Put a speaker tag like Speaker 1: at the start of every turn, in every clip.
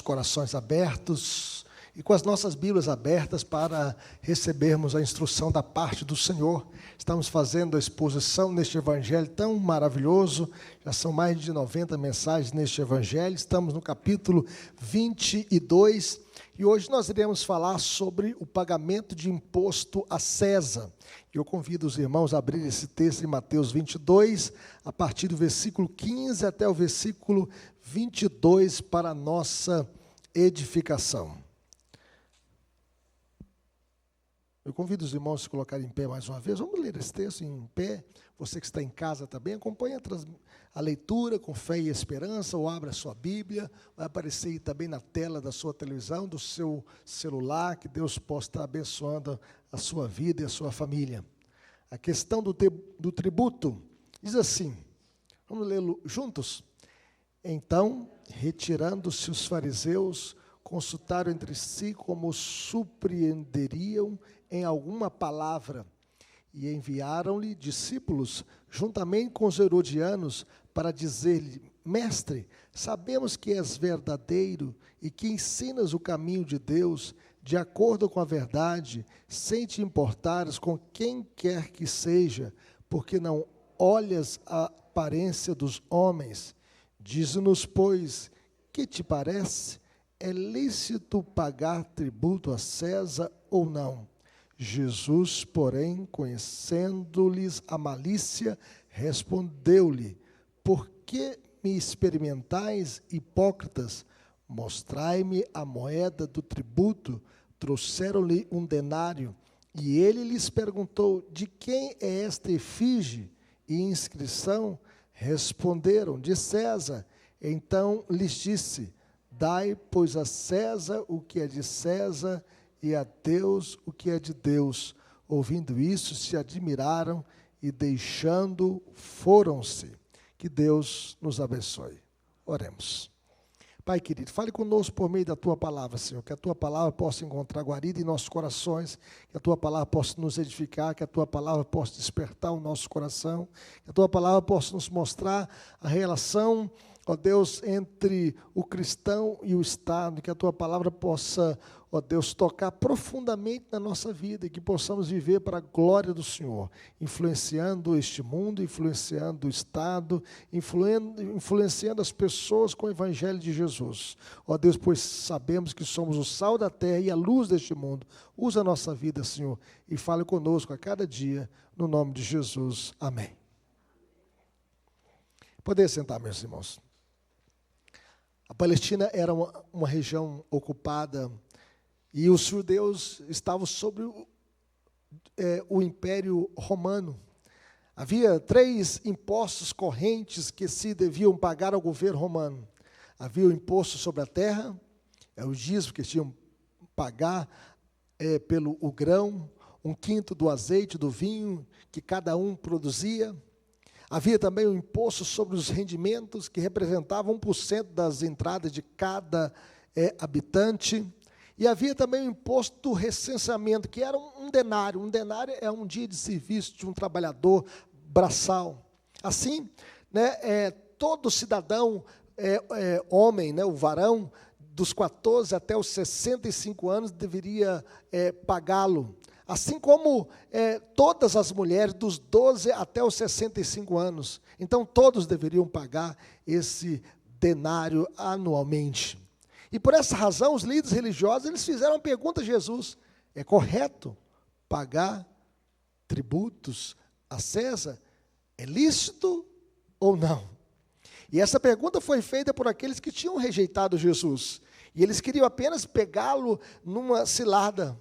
Speaker 1: corações abertos e com as nossas Bíblias abertas para recebermos a instrução da parte do Senhor. Estamos fazendo a exposição neste Evangelho tão maravilhoso, já são mais de 90 mensagens neste Evangelho, estamos no capítulo 22, e hoje nós iremos falar sobre o pagamento de imposto a César. Eu convido os irmãos a abrir esse texto em Mateus 22, a partir do versículo 15 até o versículo 22, para a nossa edificação. Eu convido os irmãos a se colocarem em pé mais uma vez. Vamos ler esse texto em pé. Você que está em casa também, acompanhe a leitura com fé e esperança, ou abra a sua Bíblia. Vai aparecer aí também na tela da sua televisão, do seu celular. Que Deus possa estar abençoando a sua vida e a sua família. A questão do tributo diz assim, vamos lê-lo juntos? Então, retirando-se os fariseus, consultaram entre si como surpreenderiam em alguma palavra, e enviaram-lhe discípulos, juntamente com os herodianos, para dizer-lhe: Mestre, sabemos que és verdadeiro e que ensinas o caminho de Deus, de acordo com a verdade, sem te importares com quem quer que seja, porque não olhas a aparência dos homens. Dize-nos, pois, que te parece? É lícito pagar tributo a César ou não? Jesus, porém, conhecendo-lhes a malícia, respondeu-lhe: Por que me experimentais, hipócritas? Mostrai-me a moeda do tributo. Trouxeram-lhe um denário, e ele lhes perguntou: De quem é esta efígie e inscrição? Responderam: De César. Então lhes disse: Dai, pois, a César o que é de César, e a Deus o que é de Deus. Ouvindo isso, se admiraram e, deixando, foram-se. Que Deus nos abençoe. Oremos. Pai querido, fale conosco por meio da Tua palavra, Senhor, que a Tua palavra possa encontrar guarida em nossos corações, que a Tua palavra possa nos edificar, que a Tua palavra possa despertar o nosso coração, que a Tua palavra possa nos mostrar a relação, ó Deus, entre o cristão e o Estado, que a Tua palavra possa, ó Deus, tocar profundamente na nossa vida e que possamos viver para a glória do Senhor, influenciando este mundo, influenciando o Estado, influenciando as pessoas com o Evangelho de Jesus. Ó Deus, pois sabemos que somos o sal da terra e a luz deste mundo. Usa a nossa vida, Senhor, e fale conosco a cada dia, no nome de Jesus. Amém. Poder sentar, meus irmãos. A Palestina era uma região ocupada e os judeus estavam sobre o Império Romano. Havia 3 impostos correntes que se deviam pagar ao governo romano. Havia o imposto sobre a terra, o dízimo que tinham que pagar pelo o grão, 1/5 do azeite, do vinho que cada um produzia. Havia também o imposto sobre os rendimentos, que representava 1% das entradas de cada habitante. E havia também o imposto do recenseamento, que era um denário. Um denário é um dia de serviço de um trabalhador braçal. Assim, né, todo cidadão, homem, né, o varão, dos 14 até os 65 anos, deveria pagá-lo. Assim como todas as mulheres dos 12 até os 65 anos. Então, todos deveriam pagar esse denário anualmente. E por essa razão, os líderes religiosos, eles fizeram uma pergunta a Jesus: é correto pagar tributos a César? É lícito ou não? E essa pergunta foi feita por aqueles que tinham rejeitado Jesus. E eles queriam apenas pegá-lo numa cilada.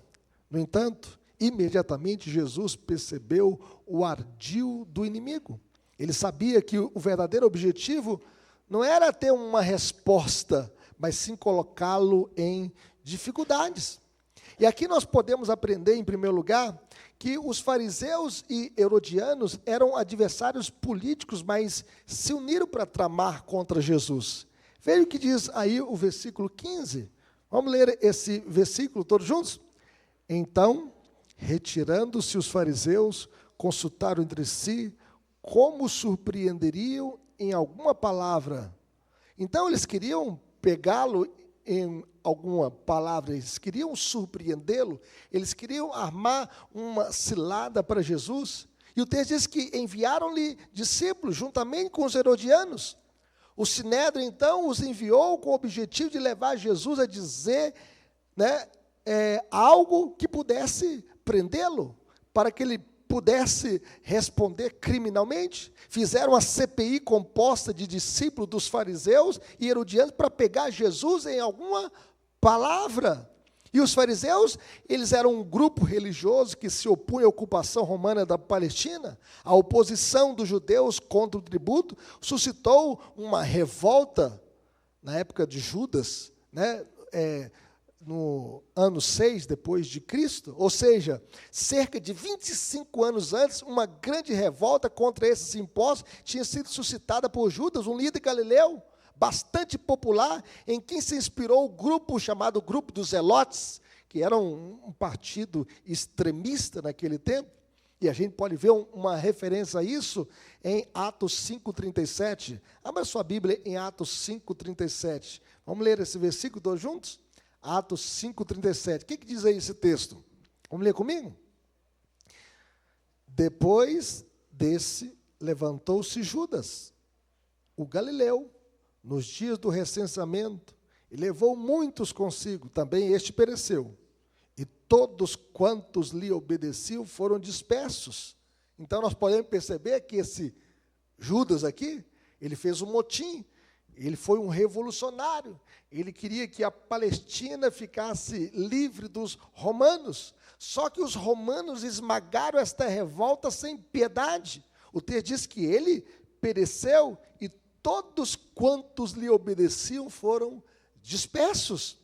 Speaker 1: No entanto, imediatamente Jesus percebeu o ardil do inimigo. Ele sabia que o verdadeiro objetivo não era ter uma resposta, mas sim colocá-lo em dificuldades. E aqui nós podemos aprender, em primeiro lugar, que os fariseus e herodianos eram adversários políticos, mas se uniram para tramar contra Jesus. Veja o que diz aí o versículo 15. Vamos ler esse versículo todos juntos? Então, retirando-se os fariseus, consultaram entre si como surpreenderiam em alguma palavra. Então, eles queriam pegá-lo em alguma palavra, eles queriam surpreendê-lo, eles queriam armar uma cilada para Jesus. E o texto diz que enviaram-lhe discípulos, juntamente com os herodianos. O Sinédrio, então, os enviou com o objetivo de levar Jesus a dizer, né, algo que pudesse prendê-lo, para que ele pudesse responder criminalmente. Fizeram a CPI composta de discípulos dos fariseus e herodianos para pegar Jesus em alguma palavra. E os fariseus, eles eram um grupo religioso que se opunha à ocupação romana da Palestina. A oposição dos judeus contra o tributo suscitou uma revolta na época de Judas, né, no ano 6 depois de Cristo, ou seja, cerca de 25 anos antes, uma grande revolta contra esses impostos tinha sido suscitada por Judas, um líder galileu, bastante popular, em quem se inspirou o grupo chamado Grupo dos Zelotes, que era um partido extremista naquele tempo, e a gente pode ver uma referência a isso em Atos 5,37. Abra sua Bíblia em Atos 5,37. Vamos ler esse versículo todos juntos? Atos 5,37. O que diz aí esse texto? Vamos ler comigo? Depois desse, levantou-se Judas, o galileu, nos dias do recenseamento, e levou muitos consigo. Também este pereceu. E todos quantos lhe obedeciam foram dispersos. Então, nós podemos perceber que esse Judas aqui, ele fez um motim. Ele foi um revolucionário. Ele queria que a Palestina ficasse livre dos romanos. Só que os romanos esmagaram esta revolta sem piedade. O texto diz que ele pereceu e todos quantos lhe obedeciam foram dispersos.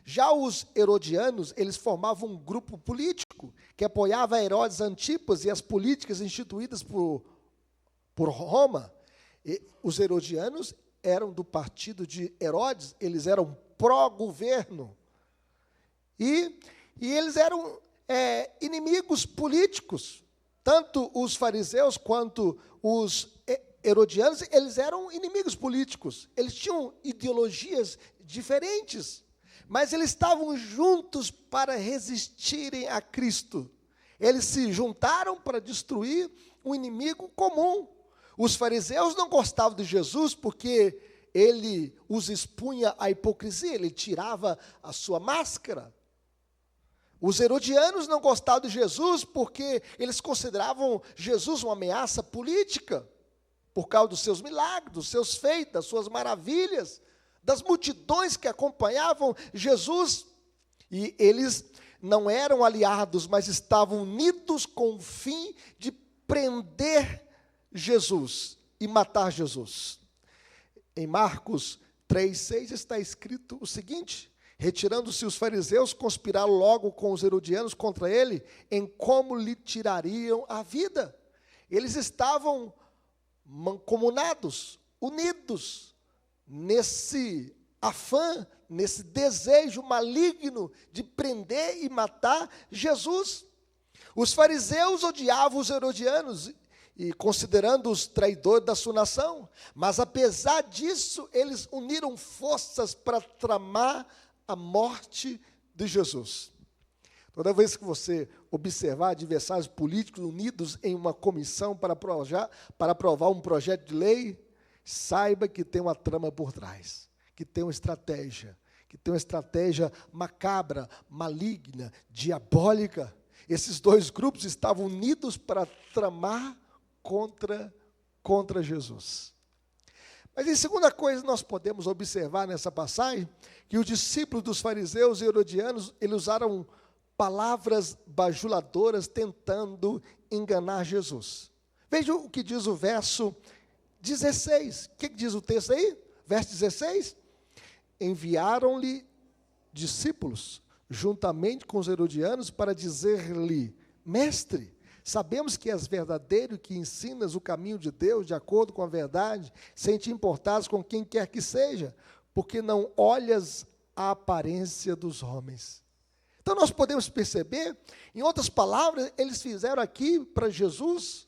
Speaker 1: Já os herodianos, eles formavam um grupo político que apoiava Herodes Antipas e as políticas instituídas por Roma. E os herodianos eram do partido de Herodes, eles eram pró-governo. E eles eram inimigos políticos. Tanto os fariseus quanto os herodianos, eles eram inimigos políticos. Eles tinham ideologias diferentes, mas eles estavam juntos para resistirem a Cristo. Eles se juntaram para destruir um inimigo comum. Os fariseus não gostavam de Jesus porque ele os expunha à hipocrisia, ele tirava a sua máscara. Os herodianos não gostavam de Jesus porque eles consideravam Jesus uma ameaça política, por causa dos seus milagres, dos seus feitos, das suas maravilhas, das multidões que acompanhavam Jesus. E eles não eram aliados, mas estavam unidos com o fim de prender Jesus e matar Jesus. Em Marcos 3,6 está escrito o seguinte: retirando-se os fariseus, conspiraram logo com os herodianos contra ele, em como lhe tirariam a vida. Eles estavam mancomunados, unidos, nesse afã, nesse desejo maligno de prender e matar Jesus. Os fariseus odiavam os herodianos, e considerando-os traidores da sua nação, mas apesar disso, eles uniram forças para tramar a morte de Jesus. Toda vez que você observar adversários políticos unidos em uma comissão para aprovar um projeto de lei, saiba que tem uma trama por trás, que tem uma estratégia macabra, maligna, diabólica. Esses dois grupos estavam unidos para tramar contra Jesus. Mas em segunda coisa, nós podemos observar nessa passagem que os discípulos dos fariseus e herodianos, eles usaram palavras bajuladoras tentando enganar Jesus. Veja o que diz o verso 16. O que diz o texto aí? Verso 16. Enviaram-lhe discípulos, juntamente com os herodianos, para dizer-lhe: mestre, sabemos que és verdadeiro e que ensinas o caminho de Deus de acordo com a verdade, sem te importares com quem quer que seja, porque não olhas a aparência dos homens. Então nós podemos perceber, em outras palavras, eles fizeram aqui para Jesus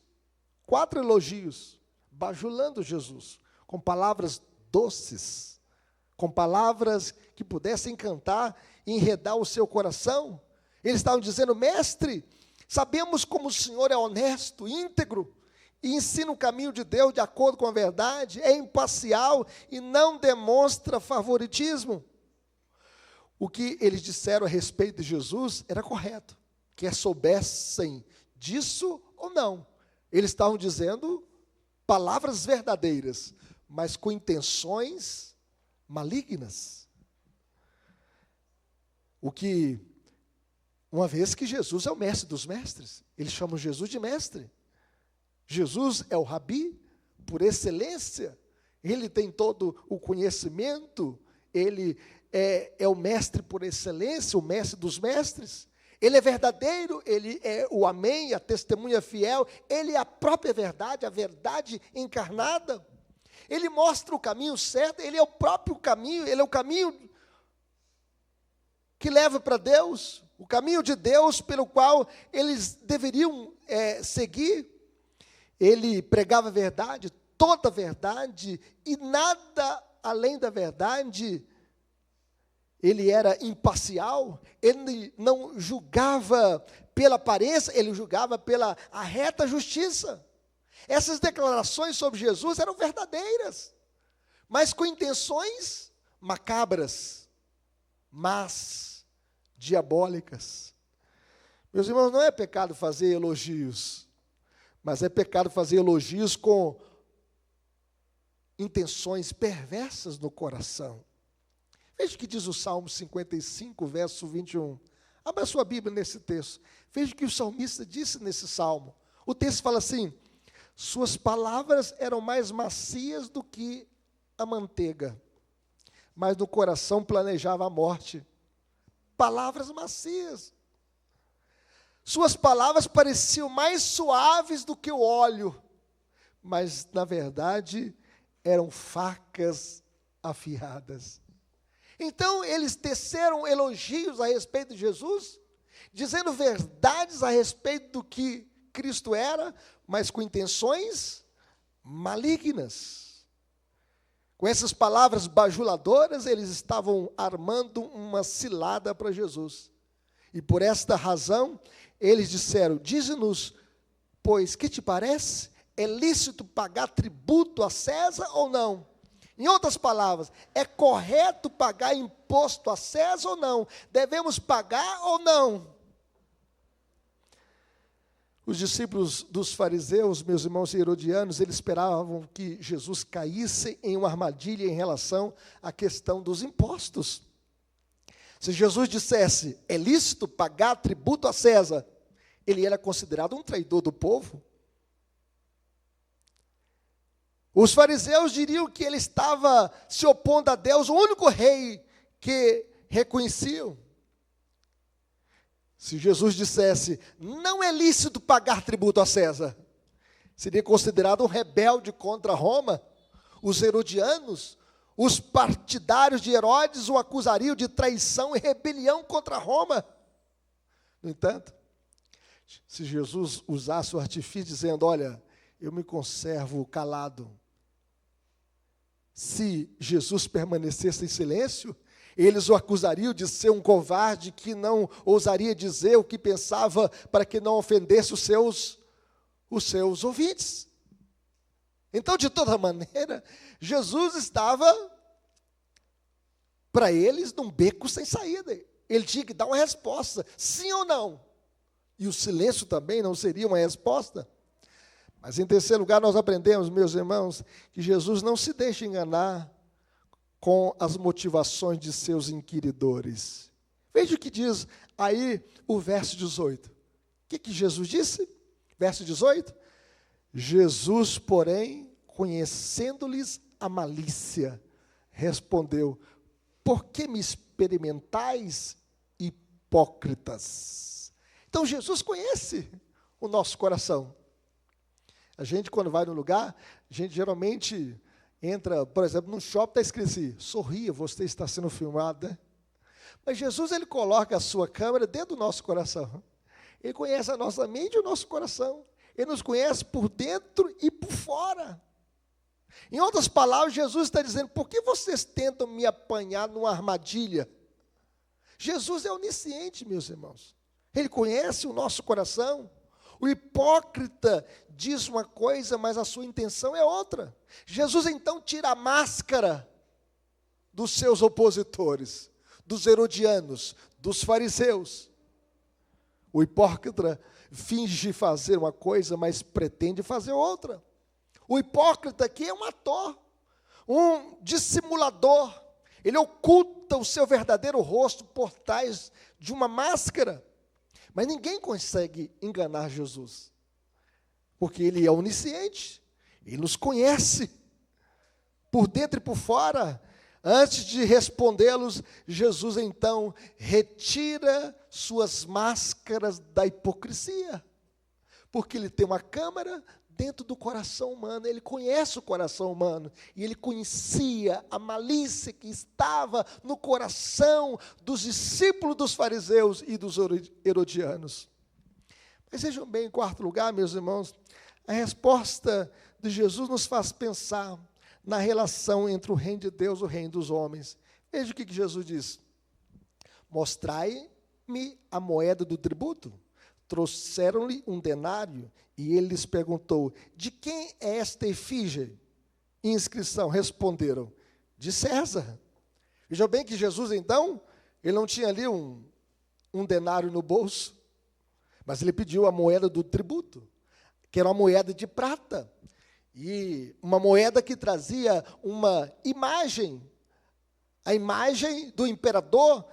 Speaker 1: 4 elogios, bajulando Jesus, com palavras doces, com palavras que pudessem encantar e enredar o seu coração. Eles estavam dizendo: mestre, sabemos como o Senhor é honesto, íntegro, e ensina o caminho de Deus de acordo com a verdade, é imparcial e não demonstra favoritismo. O que eles disseram a respeito de Jesus era correto, quer soubessem disso ou não. Eles estavam dizendo palavras verdadeiras, mas com intenções malignas. Uma vez que Jesus é o mestre dos mestres, eles chamam Jesus de mestre. Jesus é o rabi, por excelência, ele tem todo o conhecimento, ele é o mestre por excelência, o mestre dos mestres. Ele é verdadeiro, ele é o amém, a testemunha fiel, ele é a própria verdade, a verdade encarnada. Ele mostra o caminho certo, ele é o próprio caminho, ele é o caminho que leva para Deus, o caminho de Deus pelo qual eles deveriam seguir. Ele pregava a verdade, toda a verdade, e nada além da verdade. Ele era imparcial, ele não julgava pela aparência, ele julgava pela a reta justiça. Essas declarações sobre Jesus eram verdadeiras, mas com intenções macabras, más, diabólicas. Meus irmãos, não é pecado fazer elogios, mas é pecado fazer elogios com intenções perversas no coração. Veja o que diz o Salmo 55, verso 21. Abra a sua Bíblia nesse texto. Veja o que o salmista disse nesse salmo. O texto fala assim: suas palavras eram mais macias do que a manteiga, mas no coração planejava a morte. Palavras macias. Suas palavras pareciam mais suaves do que o óleo, mas, na verdade, eram facas afiadas. Então, eles teceram elogios a respeito de Jesus, dizendo verdades a respeito do que Cristo era, mas com intenções malignas. Com essas palavras bajuladoras, eles estavam armando uma cilada para Jesus. E por esta razão, eles disseram: dize-nos, pois, que te parece? É lícito pagar tributo a César ou não? Em outras palavras, é correto pagar imposto a César ou não? Devemos pagar ou não? Os discípulos dos fariseus, meus irmãos herodianos, eles esperavam que Jesus caísse em uma armadilha em relação à questão dos impostos. Se Jesus dissesse, é lícito pagar tributo a César, ele era considerado um traidor do povo. Os fariseus diriam que ele estava se opondo a Deus, o único rei que reconheciam. Se Jesus dissesse, não é lícito pagar tributo a César, seria considerado um rebelde contra Roma. Os herodianos, os partidários de Herodes o acusariam de traição e rebelião contra Roma. No entanto, se Jesus usasse o artifício dizendo, olha, eu me conservo calado, se Jesus permanecesse em silêncio, eles o acusariam de ser um covarde que não ousaria dizer o que pensava para que não ofendesse os seus ouvintes. Então, de toda maneira, Jesus estava, para eles, num beco sem saída. Ele tinha que dar uma resposta, sim ou não. E o silêncio também não seria uma resposta. Mas, em terceiro lugar, nós aprendemos, meus irmãos, que Jesus não se deixa enganar com as motivações de seus inquiridores. Veja o que diz aí o verso 18. O que Jesus disse? Verso 18. Jesus, porém, conhecendo-lhes a malícia, respondeu, por que me experimentais, hipócritas? Então, Jesus conhece o nosso coração. A gente, quando vai num lugar, a gente geralmente entra, por exemplo, num shopping, está escrito assim, sorria, você está sendo filmado, né? Mas Jesus, ele coloca a sua câmera dentro do nosso coração. Ele conhece a nossa mente e o nosso coração. Ele nos conhece por dentro e por fora. Em outras palavras, Jesus está dizendo: por que vocês tentam me apanhar numa armadilha? Jesus é onisciente, meus irmãos. Ele conhece o nosso coração. O hipócrita diz uma coisa, mas a sua intenção é outra. Jesus então tira a máscara dos seus opositores, dos herodianos, dos fariseus. O hipócrita finge fazer uma coisa, mas pretende fazer outra. O hipócrita aqui é um ator, um dissimulador. Ele oculta o seu verdadeiro rosto por trás de uma máscara. Mas ninguém consegue enganar Jesus, porque Ele é onisciente, Ele nos conhece, por dentro e por fora. Antes de respondê-los, Jesus então retira suas máscaras da hipocrisia, porque Ele tem uma câmara dentro do coração humano. Ele conhece o coração humano, e Ele conhecia a malícia que estava no coração dos discípulos dos fariseus e dos herodianos. Mas vejam bem, em quarto lugar, meus irmãos, a resposta de Jesus nos faz pensar na relação entre o reino de Deus e o reino dos homens. Veja o que Jesus diz: mostrai-me a moeda do tributo. Trouxeram-lhe um denário, e ele lhes perguntou: de quem é esta efígie? Inscrição. Responderam: de César. Veja bem que Jesus, então, ele não tinha ali um denário no bolso, mas ele pediu a moeda do tributo, que era uma moeda de prata, e uma moeda que trazia uma imagem, a imagem do imperador.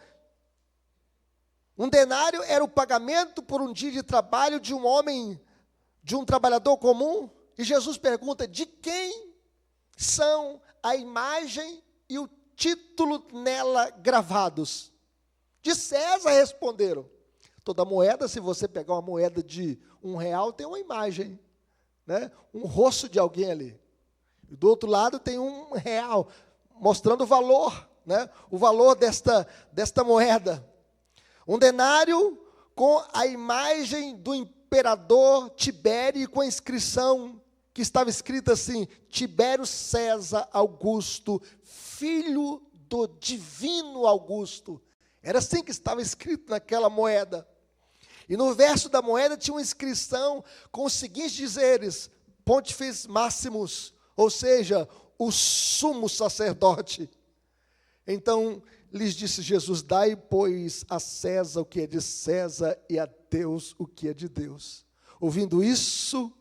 Speaker 1: Um denário era o pagamento por um dia de trabalho de um homem, de um trabalhador comum. E Jesus pergunta: de quem são a imagem e o título nela gravados? De César, responderam. Toda moeda, se você pegar uma moeda de R$1, tem uma imagem, né? Um rosto de alguém ali. E do outro lado tem R$1, mostrando o valor, né? O valor desta moeda. Um denário com a imagem do imperador Tibério, com a inscrição que estava escrita assim: Tibério César Augusto, filho do divino Augusto. Era assim que estava escrito naquela moeda. E no verso da moeda tinha uma inscrição com os seguintes dizeres: Pontifex Maximus, ou seja, o sumo sacerdote. Então lhes disse Jesus: dai, pois, a César o que é de César e a Deus o que é de Deus. Ouvindo isto,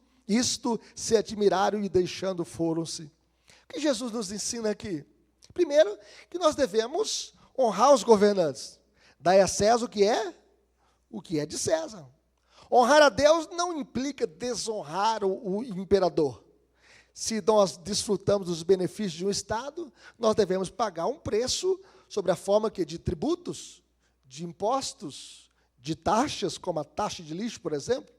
Speaker 1: se admiraram e deixando foram-se. O que Jesus nos ensina aqui? Primeiro, que nós devemos honrar os governantes. Dai a César o que é de César. Honrar a Deus não implica desonrar o imperador. Se nós desfrutamos dos benefícios de um Estado, nós devemos pagar um preço sobre a forma que de tributos, de impostos, de taxas, como a taxa de lixo, por exemplo.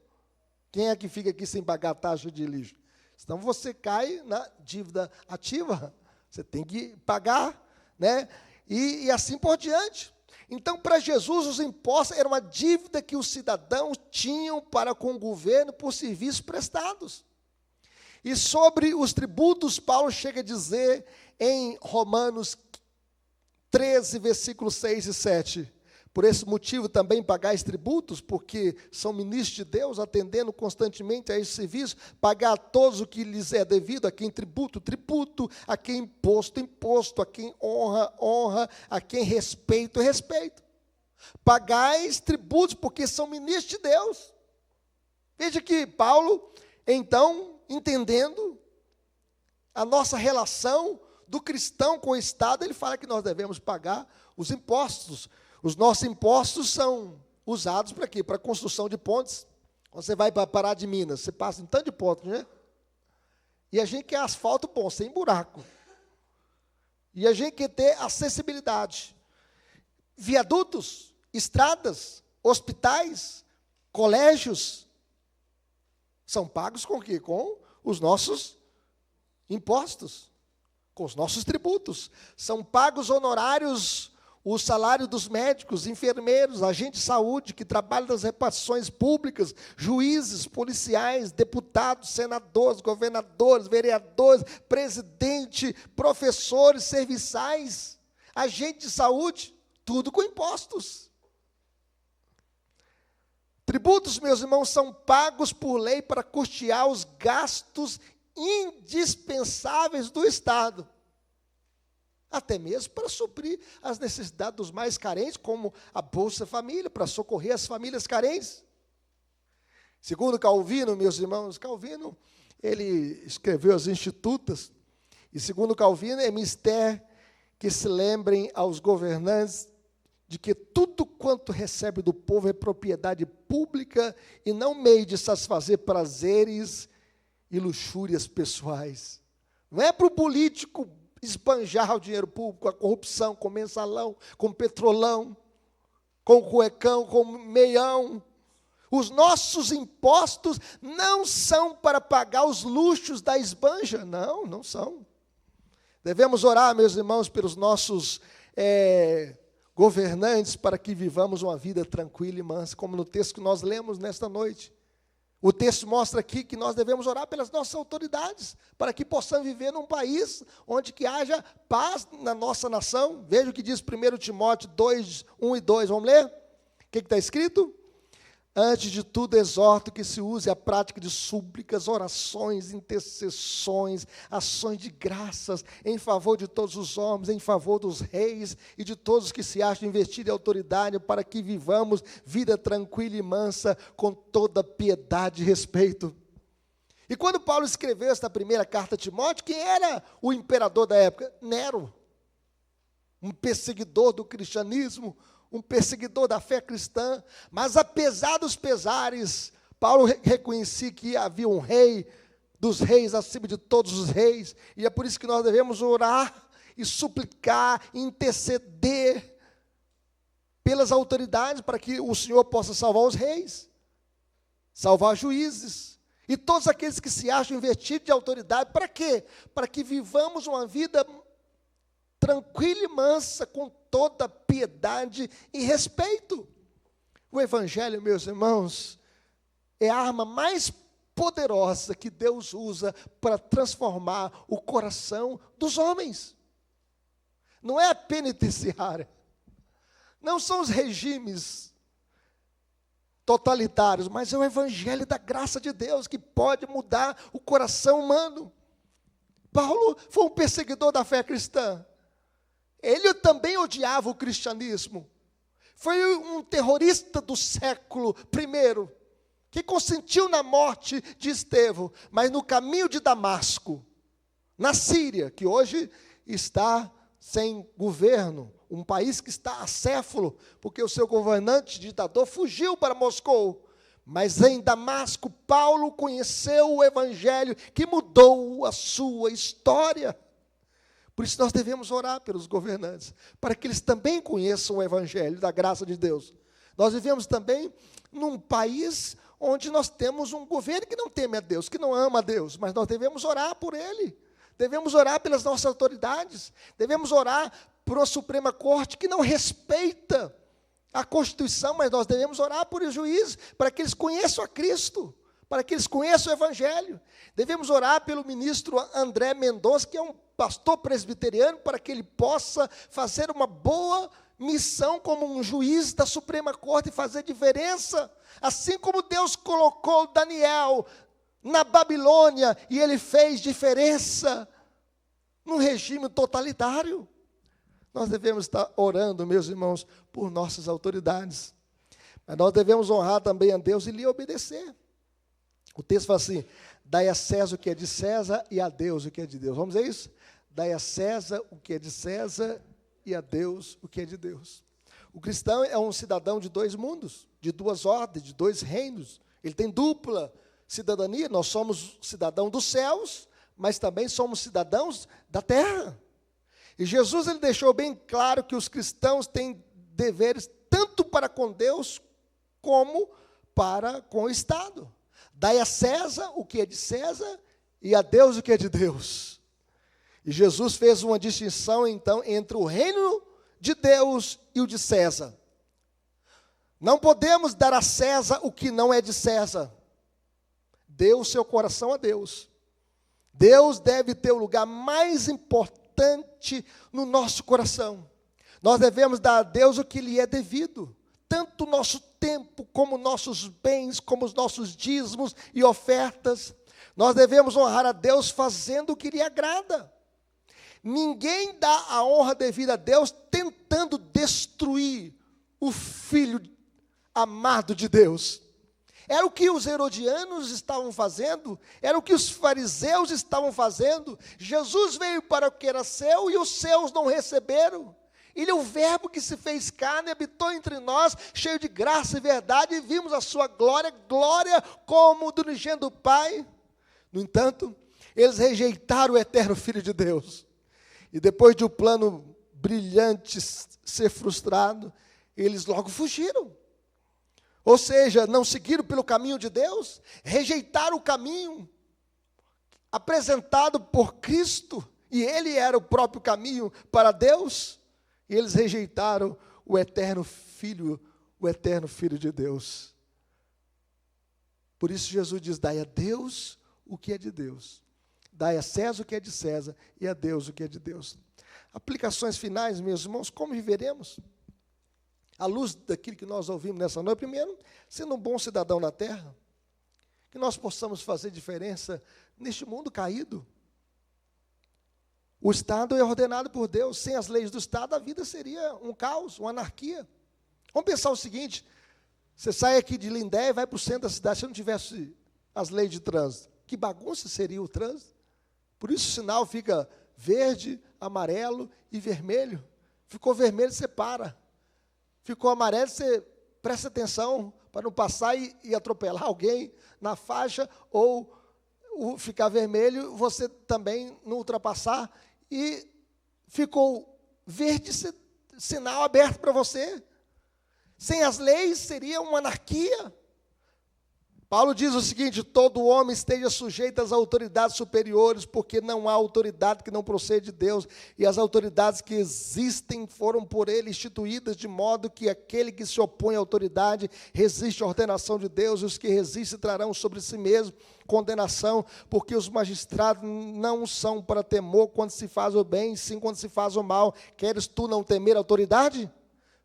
Speaker 1: Quem é que fica aqui sem pagar a taxa de lixo? Senão você cai na dívida ativa. Você tem que pagar, né? E assim por diante. Então, para Jesus, os impostos eram uma dívida que os cidadãos tinham para com o governo por serviços prestados. E sobre os tributos, Paulo chega a dizer em Romanos 13, versículos 6 e 7. Por esse motivo também pagais tributos, porque são ministros de Deus, atendendo constantemente a esse serviço, pagar a todos o que lhes é devido, a quem tributo, tributo, a quem imposto, imposto, a quem honra, honra, a quem respeito, respeito. Pagais tributos, porque são ministros de Deus. Veja que Paulo, então, entendendo a nossa relação do cristão com o Estado, ele fala que nós devemos pagar os impostos. Os nossos impostos são usados para quê? Para a construção de pontes. Quando você vai para Pará de Minas, você passa em tanto de pontos, né? E a gente quer asfalto bom, sem buraco. E a gente quer ter acessibilidade. Viadutos, estradas, hospitais, colégios, são pagos com o quê? Com os nossos impostos, com os nossos tributos. São pagos honorários o salário dos médicos, enfermeiros, agentes de saúde que trabalham nas repartições públicas, juízes, policiais, deputados, senadores, governadores, vereadores, presidente, professores, serviçais, agentes de saúde, tudo com impostos. Tributos, meus irmãos, são pagos por lei para custear os gastos indispensáveis do Estado. Até mesmo para suprir as necessidades dos mais carentes, como a Bolsa Família, para socorrer as famílias carentes. Segundo Calvino, meus irmãos, Calvino, ele escreveu as Institutas, e segundo Calvino, é mister que se lembrem aos governantes de que tudo quanto recebe do povo é propriedade pública e não meio de satisfazer prazeres e luxúrias pessoais. Não é para o político esbanjar o dinheiro público, a corrupção, com mensalão, com petrolão, com cuecão, com meião. Os nossos impostos não são para pagar os luxos da esbanja, não são. Devemos orar, meus irmãos, pelos nossos governantes, para que vivamos uma vida tranquila e mansa, como no texto que nós lemos nesta noite. O texto mostra aqui que nós devemos orar pelas nossas autoridades, para que possamos viver num país onde que haja paz na nossa nação. Veja o que diz 1 Timóteo 2, 1 e 2. Vamos ler? O que está escrito? Antes de tudo, exorto que se use a prática de súplicas, orações, intercessões, ações de graças em favor de todos os homens, em favor dos reis e de todos os que se acham investidos em autoridade, para que vivamos vida tranquila e mansa, com toda piedade e respeito. E quando Paulo escreveu esta primeira carta a Timóteo, quem era o imperador da época? Nero, um perseguidor do cristianismo, um perseguidor da fé cristã. Mas apesar dos pesares, Paulo reconhecia que havia um rei dos reis acima de todos os reis, e é por isso que nós devemos orar e suplicar, interceder pelas autoridades, para que o Senhor possa salvar os reis, salvar juízes, e todos aqueles que se acham investidos de autoridade. Para quê? Para que vivamos uma vida tranquila e mansa, com toda piedade e respeito. O Evangelho, meus irmãos, é a arma mais poderosa que Deus usa para transformar o coração dos homens. Não é a penitenciária, não são os regimes totalitários, mas é o Evangelho da graça de Deus que pode mudar o coração humano. Paulo foi um perseguidor da fé cristã. Ele também odiava o cristianismo. Foi um terrorista do século I, que consentiu na morte de Estevão, mas no caminho de Damasco, na Síria, que hoje está sem governo, um país que está acéfalo, porque o seu governante ditador fugiu para Moscou. Mas em Damasco, Paulo conheceu o Evangelho que mudou a sua história. Por isso nós devemos orar pelos governantes, para que eles também conheçam o Evangelho da graça de Deus. Nós vivemos também num país onde nós temos um governo que não teme a Deus, que não ama a Deus, mas nós devemos orar por ele, devemos orar pelas nossas autoridades, devemos orar por uma Suprema Corte que não respeita a Constituição, mas nós devemos orar por os juízes, para que eles conheçam a Cristo, para que eles conheçam o Evangelho. Devemos orar pelo ministro André Mendonça, que é um pastor presbiteriano, para que ele possa fazer uma boa missão como um juiz da Suprema Corte e fazer diferença, assim como Deus colocou Daniel na Babilônia e ele fez diferença num regime totalitário. Nós devemos estar orando, meus irmãos, por nossas autoridades, mas nós devemos honrar também a Deus e lhe obedecer. O texto fala assim: dai a César o que é de César e a Deus o que é de Deus. Vamos dizer isso? Dai a César o que é de César e a Deus o que é de Deus. O cristão é um cidadão de dois mundos, de duas ordens, de dois reinos. Ele tem dupla cidadania. Nós somos cidadãos dos céus, mas também somos cidadãos da terra. E Jesus, ele deixou bem claro que os cristãos têm deveres tanto para com Deus como para com o Estado. Dai a César o que é de César e a Deus o que é de Deus. E Jesus fez uma distinção, então, entre o reino de Deus e o de César. Não podemos dar a César o que não é de César. Dê o seu coração a Deus. Deus deve ter o lugar mais importante no nosso coração. Nós devemos dar a Deus o que lhe é devido. Tanto o nosso tempo, como nossos bens, como os nossos dízimos e ofertas. Nós devemos honrar a Deus fazendo o que lhe agrada. Ninguém dá a honra devida a Deus tentando destruir o Filho amado de Deus. Era o que os herodianos estavam fazendo, era o que os fariseus estavam fazendo. Jesus veio para o que era seu e os seus não receberam. Ele é o verbo que se fez carne, habitou entre nós, cheio de graça e verdade, e vimos a sua glória, glória como do unigênito do Pai. No entanto, eles rejeitaram o eterno Filho de Deus. E depois de um plano brilhante ser frustrado, eles logo fugiram. Ou seja, não seguiram pelo caminho de Deus, rejeitaram o caminho apresentado por Cristo, e Ele era o próprio caminho para Deus, e eles rejeitaram o eterno Filho de Deus. Por isso Jesus diz, dai a Deus o que é de Deus, dai a César o que é de César, e a Deus o que é de Deus. Aplicações finais, meus irmãos, como viveremos? À luz daquilo que nós ouvimos nessa noite, primeiro, sendo um bom cidadão na terra, que nós possamos fazer diferença neste mundo caído. O Estado é ordenado por Deus, sem as leis do Estado, a vida seria um caos, uma anarquia. Vamos pensar o seguinte, você sai aqui de Lindé e vai para o centro da cidade, se não tivesse as leis de trânsito, que bagunça seria o trânsito? Por isso o sinal fica verde, amarelo e vermelho. Ficou vermelho, você para. Ficou amarelo, você presta atenção para não passar e atropelar alguém na faixa, ou ficar vermelho, você também não ultrapassar, e ficou verde, sinal aberto para você. Sem as leis, seria uma anarquia. Paulo diz o seguinte, todo homem esteja sujeito às autoridades superiores, porque não há autoridade que não procede de Deus, e as autoridades que existem foram por ele instituídas, de modo que aquele que se opõe à autoridade resiste à ordenação de Deus, e os que resistem trarão sobre si mesmo condenação, porque os magistrados não são para temor quando se faz o bem, sim quando se faz o mal. Queres tu não temer a autoridade?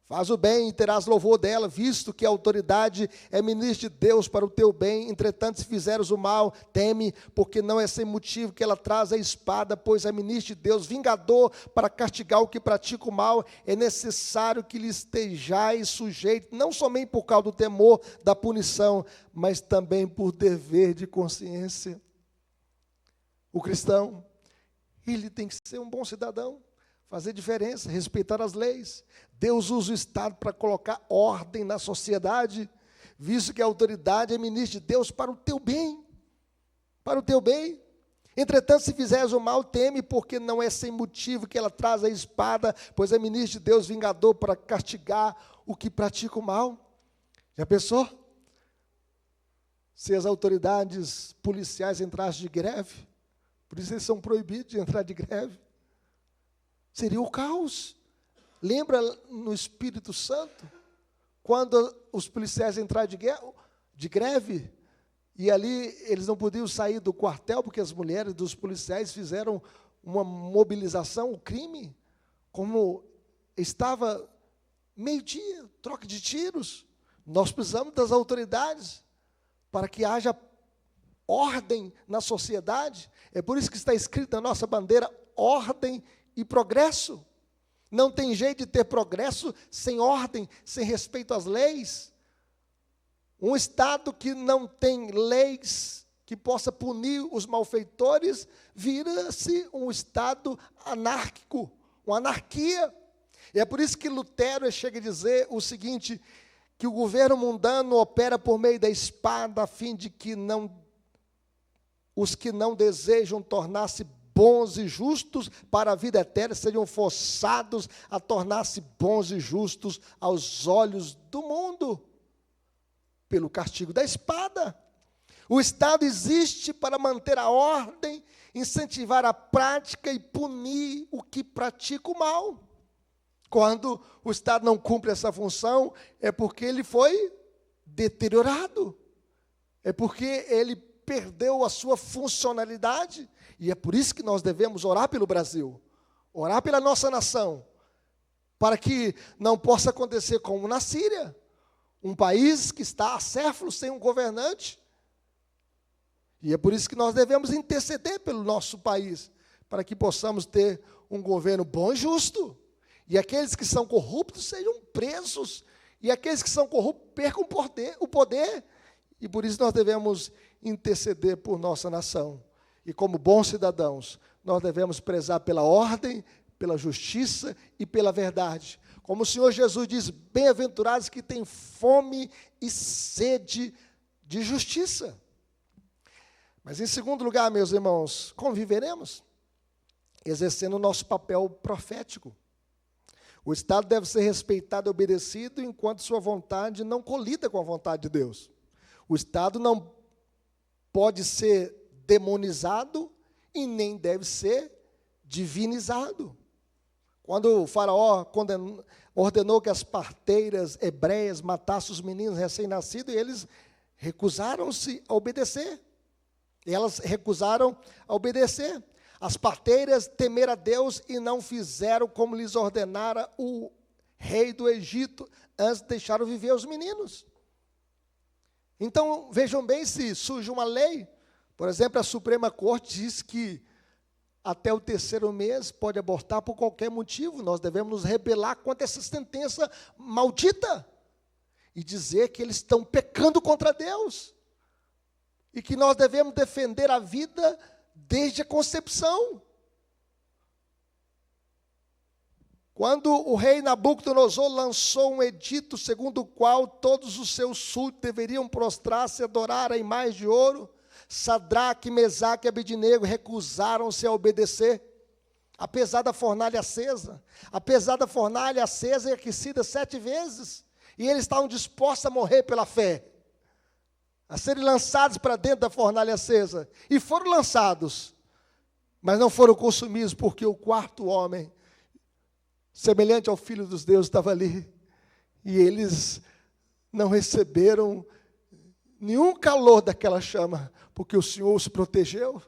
Speaker 1: Faz o bem e terás louvor dela, visto que a autoridade é ministro de Deus para o teu bem. Entretanto, se fizeres o mal, teme, porque não é sem motivo que ela traz a espada, pois é ministro de Deus, vingador para castigar o que pratica o mal. É necessário que lhe estejais sujeito, não somente por causa do temor da punição, mas também por dever de consciência. O cristão, ele tem que ser um bom cidadão, fazer diferença, respeitar as leis. Deus usa o Estado para colocar ordem na sociedade, visto que a autoridade é ministro de Deus para o teu bem. Para o teu bem. Entretanto, se fizeres o mal, teme, porque não é sem motivo que ela traz a espada, pois é ministro de Deus, vingador para castigar o que pratica o mal. Já pensou? Se as autoridades policiais entrassem de greve, por isso eles são proibidos de entrar de greve, seria o caos. Lembra no Espírito Santo, quando os policiais entraram de greve, e ali eles não podiam sair do quartel, porque as mulheres dos policiais fizeram uma mobilização, o crime, como estava meio-dia, troca de tiros. Nós precisamos das autoridades, para que haja ordem na sociedade. É por isso que está escrito na nossa bandeira, ordem e progresso. Não tem jeito de ter progresso sem ordem, sem respeito às leis. Um Estado que não tem leis que possa punir os malfeitores, vira-se um Estado anárquico, uma anarquia. E é por isso que Lutero chega a dizer o seguinte, que o governo mundano opera por meio da espada, a fim de que os que não desejam tornar-se bons e justos para a vida eterna seriam forçados a tornar-se bons e justos aos olhos do mundo, pelo castigo da espada. O Estado existe para manter a ordem, incentivar a prática e punir o que pratica o mal. Quando o Estado não cumpre essa função, é porque ele foi deteriorado. É porque ele perdeu a sua funcionalidade. E é por isso que nós devemos orar pelo Brasil, orar pela nossa nação, para que não possa acontecer como na Síria, um país que está acéfalo sem um governante. E é por isso que nós devemos interceder pelo nosso país, para que possamos ter um governo bom e justo. E aqueles que são corruptos sejam presos. E aqueles que são corruptos percam o poder. E por isso nós devemos interceder por nossa nação. E como bons cidadãos, nós devemos prezar pela ordem, pela justiça e pela verdade. Como o Senhor Jesus diz, bem-aventurados que têm fome e sede de justiça. Mas em segundo lugar, meus irmãos, como viveremos? Exercendo o nosso papel profético. O Estado deve ser respeitado e obedecido enquanto sua vontade não colida com a vontade de Deus. O Estado não pode ser demonizado e nem deve ser divinizado. Quando o faraó ordenou que as parteiras hebreias matassem os meninos recém-nascidos, eles recusaram-se a obedecer. Elas recusaram a obedecer. As parteiras temeram a Deus e não fizeram como lhes ordenara o rei do Egito, antes deixaram viver os meninos. Então, vejam bem, se surge uma lei, por exemplo, a Suprema Corte diz que até o 3º mês pode abortar por qualquer motivo. Nós devemos nos rebelar contra essa sentença maldita e dizer que eles estão pecando contra Deus e que nós devemos defender a vida desde a concepção. Quando o rei Nabucodonosor lançou um edito segundo o qual todos os seus súditos deveriam prostrar-se e adorar a imagem de ouro, Sadraque, Mesaque e Abednego recusaram-se a obedecer, apesar da fornalha acesa. Apesar da fornalha acesa e aquecida 7 vezes, e eles estavam dispostos a morrer pela fé, a serem lançados para dentro da fornalha acesa. E foram lançados, mas não foram consumidos, porque o 4º homem, semelhante ao Filho dos Deuses, estava ali. E eles não receberam nenhum calor daquela chama, porque o Senhor os protegeu,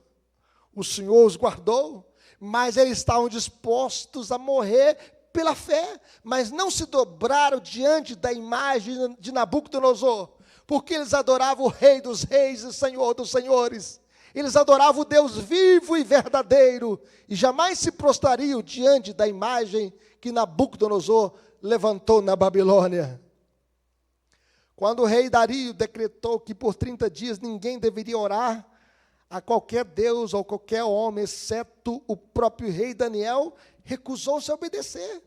Speaker 1: o Senhor os guardou, mas eles estavam dispostos a morrer pela fé, mas não se dobraram diante da imagem de Nabucodonosor, porque eles adoravam o Rei dos Reis e Senhor dos Senhores. Eles adoravam o Deus vivo e verdadeiro, e jamais se prostrariam diante da imagem que Nabucodonosor levantou na Babilônia. Quando o rei Dario decretou que por 30 dias ninguém deveria orar a qualquer deus ou qualquer homem, exceto o próprio rei Daniel, recusou-se a obedecer.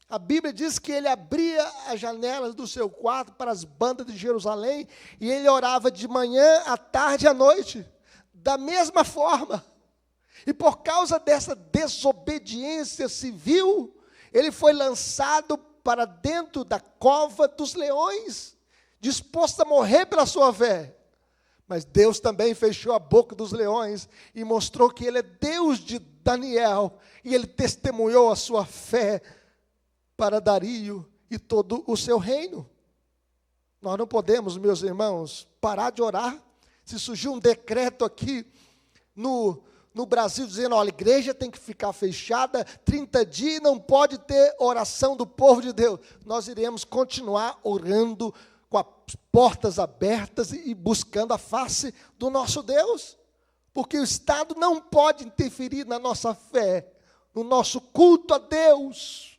Speaker 1: A Bíblia diz que ele abria as janelas do seu quarto para as bandas de Jerusalém, e ele orava de manhã, à tarde e à noite, da mesma forma. E por causa dessa desobediência civil, ele foi lançado para dentro da cova dos leões, disposto a morrer pela sua fé. Mas Deus também fechou a boca dos leões e mostrou que ele é Deus de Daniel, e ele testemunhou a sua fé para Dario e todo o seu reino. Nós não podemos, meus irmãos, parar de orar. Se surgir um decreto aqui no Brasil dizendo, olha, a igreja tem que ficar fechada 30 dias, não pode ter oração do povo de Deus, nós iremos continuar orando com as portas abertas e buscando a face do nosso Deus, porque o Estado não pode interferir na nossa fé, no nosso culto a Deus.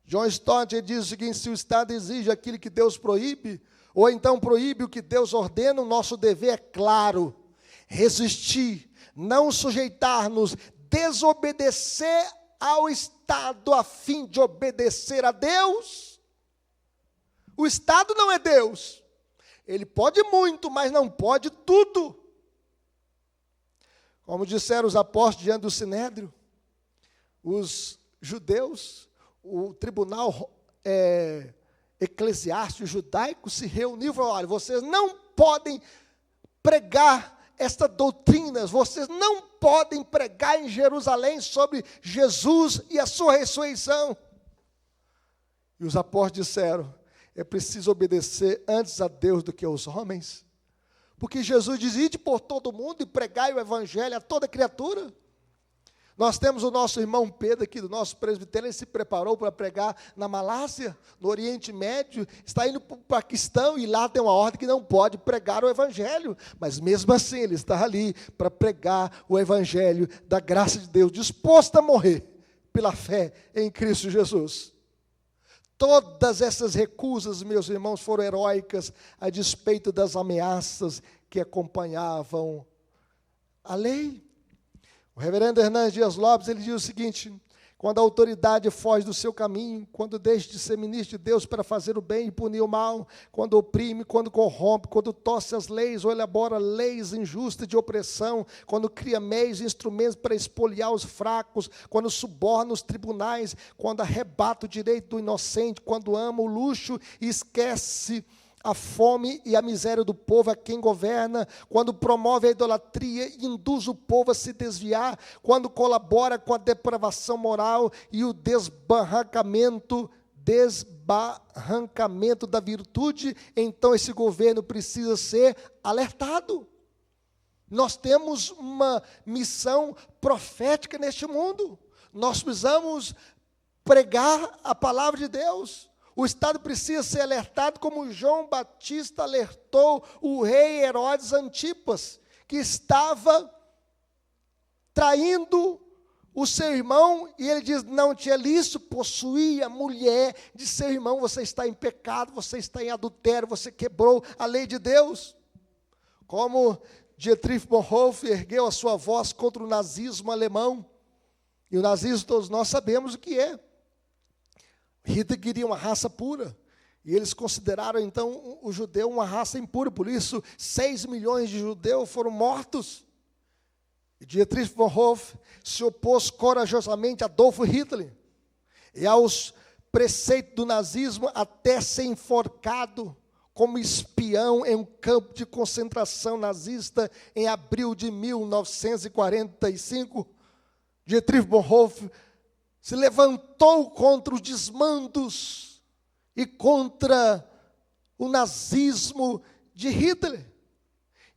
Speaker 1: John Stott diz o seguinte: se o Estado exige aquilo que Deus proíbe, ou então proíbe o que Deus ordena, o nosso dever é claro: resistir, não sujeitar-nos, desobedecer ao Estado a fim de obedecer a Deus. O Estado não é Deus. Ele pode muito, mas não pode tudo. Como disseram os apóstolos diante do Sinédrio, os judeus, o tribunal eclesiástico judaico se reuniu e falou: olha, vocês não podem pregar esta doutrina, vocês não podem pregar em Jerusalém sobre Jesus e a sua ressurreição. E os apóstolos disseram, é preciso obedecer antes a Deus do que aos homens. Porque Jesus diz, ide por todo mundo e pregai o evangelho a toda criatura. Nós temos o nosso irmão Pedro aqui, do nosso presbitério, ele se preparou para pregar na Malásia, no Oriente Médio, está indo para o Paquistão, e lá tem uma ordem que não pode pregar o evangelho, mas mesmo assim ele está ali para pregar o evangelho da graça de Deus, disposto a morrer pela fé em Cristo Jesus. Todas essas recusas, meus irmãos, foram heróicas a despeito das ameaças que acompanhavam a lei. O reverendo Hernandes Dias Lopes, ele diz o seguinte, quando a autoridade foge do seu caminho, quando deixa de ser ministro de Deus para fazer o bem e punir o mal, quando oprime, quando corrompe, quando torce as leis ou elabora leis injustas de opressão, quando cria meios e instrumentos para expoliar os fracos, quando suborna os tribunais, quando arrebata o direito do inocente, quando ama o luxo e esquece a fome e a miséria do povo a quem governa, quando promove a idolatria e induz o povo a se desviar, quando colabora com a depravação moral e o desbarrancamento da virtude, então esse governo precisa ser alertado. Nós temos uma missão profética neste mundo, nós precisamos pregar a palavra de Deus. O Estado precisa ser alertado como João Batista alertou o rei Herodes Antipas, que estava traindo o seu irmão, e ele diz, não tinha lícito possuir a mulher de seu irmão, você está em pecado, você está em adultério, você quebrou a lei de Deus. Como Dietrich Bonhoeffer ergueu a sua voz contra o nazismo alemão, e o nazismo todos nós sabemos o que é. Hitler queria uma raça pura, e eles consideraram então o judeu uma raça impura, por isso 6 milhões de judeus foram mortos. E Dietrich Bonhoeffer se opôs corajosamente a Adolf Hitler, e aos preceitos do nazismo até ser enforcado como espião em um campo de concentração nazista em abril de 1945. Dietrich Bonhoeffer se levantou contra os desmandos e contra o nazismo de Hitler.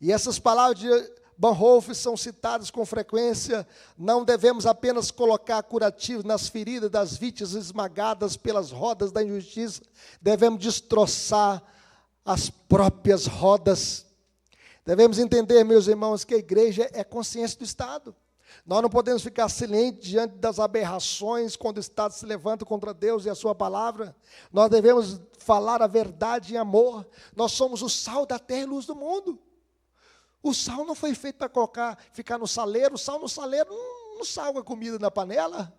Speaker 1: E essas palavras de Bonhoeffer são citadas com frequência. Não devemos apenas colocar curativos nas feridas das vítimas esmagadas pelas rodas da injustiça, devemos destroçar as próprias rodas. Devemos entender, meus irmãos, que a igreja é consciência do Estado. Nós não podemos ficar silentes diante das aberrações quando o Estado se levanta contra Deus e a sua palavra. Nós devemos falar a verdade em amor. Nós somos o sal da terra e luz do mundo. O sal não foi feito para ficar no saleiro. O sal no saleiro não salga a comida na panela.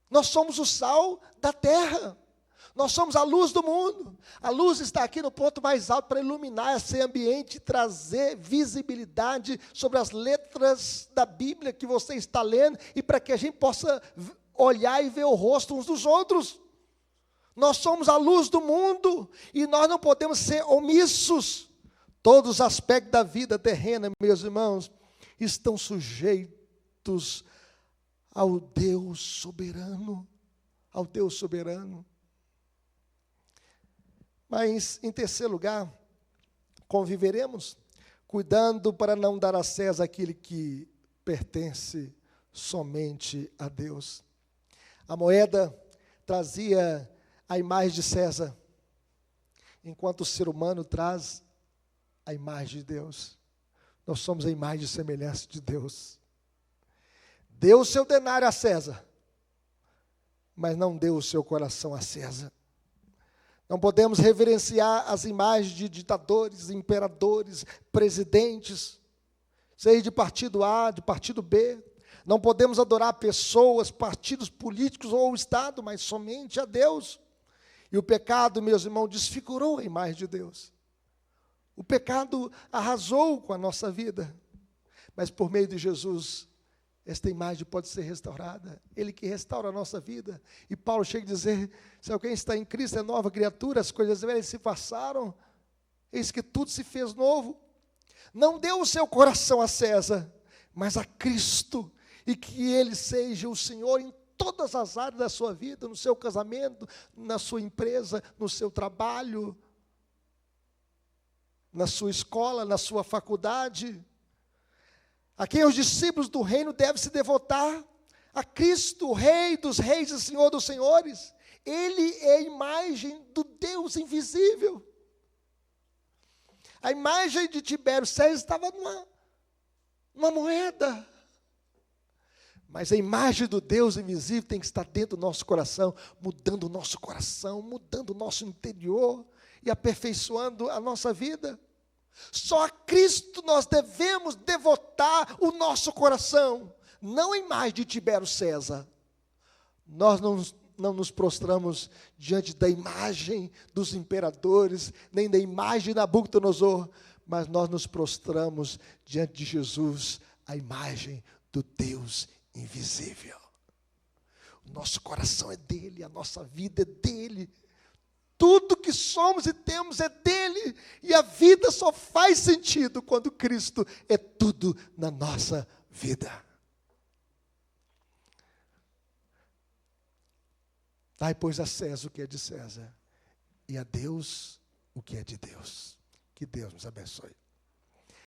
Speaker 1: Nós somos o sal da terra. Nós somos a luz do mundo. A luz está aqui no ponto mais alto para iluminar esse ambiente, trazer visibilidade sobre as letras da Bíblia que você está lendo e para que a gente possa olhar e ver o rosto uns dos outros. Nós somos a luz do mundo e nós não podemos ser omissos. Todos os aspectos da vida terrena, meus irmãos, estão sujeitos ao Deus soberano. Ao Deus soberano. Mas, em terceiro lugar, conviveremos, cuidando para não dar a César aquilo que pertence somente a Deus. A moeda trazia a imagem de César, enquanto o ser humano traz a imagem de Deus. Nós somos a imagem e semelhança de Deus. Deu o seu denário a César, mas não deu o seu coração a César. Não podemos reverenciar as imagens de ditadores, imperadores, presidentes, seja de partido A, de partido B. Não podemos adorar pessoas, partidos políticos ou o Estado, mas somente a Deus. E o pecado, meus irmãos, desfigurou a imagem de Deus. O pecado arrasou com a nossa vida. Mas por meio de Jesus, esta imagem pode ser restaurada. Ele que restaura a nossa vida. E Paulo chega a dizer, se alguém está em Cristo é nova criatura, as coisas velhas se passaram, eis que tudo se fez novo. Não dê o seu coração a César, mas a Cristo, e que Ele seja o Senhor em todas as áreas da sua vida, no seu casamento, na sua empresa, no seu trabalho, na sua escola, na sua faculdade. A quem os discípulos do reino devem se devotar? A Cristo, o Rei dos reis e Senhor dos senhores. Ele é a imagem do Deus invisível. A imagem de Tibério César estava numa moeda. Mas a imagem do Deus invisível tem que estar dentro do nosso coração, mudando o nosso coração, mudando o nosso interior e aperfeiçoando a nossa vida. Só a Cristo nós devemos devotar o nosso coração, não a imagem de Tibério César. Nós não nos prostramos diante da imagem dos imperadores, nem da imagem de Nabucodonosor, mas nós nos prostramos diante de Jesus, a imagem do Deus invisível. O nosso coração é dele, a nossa vida é dele. Tudo que somos e temos é dele. E a vida só faz sentido quando Cristo é tudo na nossa vida. Dai, pois, a César o que é de César, e a Deus o que é de Deus. Que Deus nos abençoe.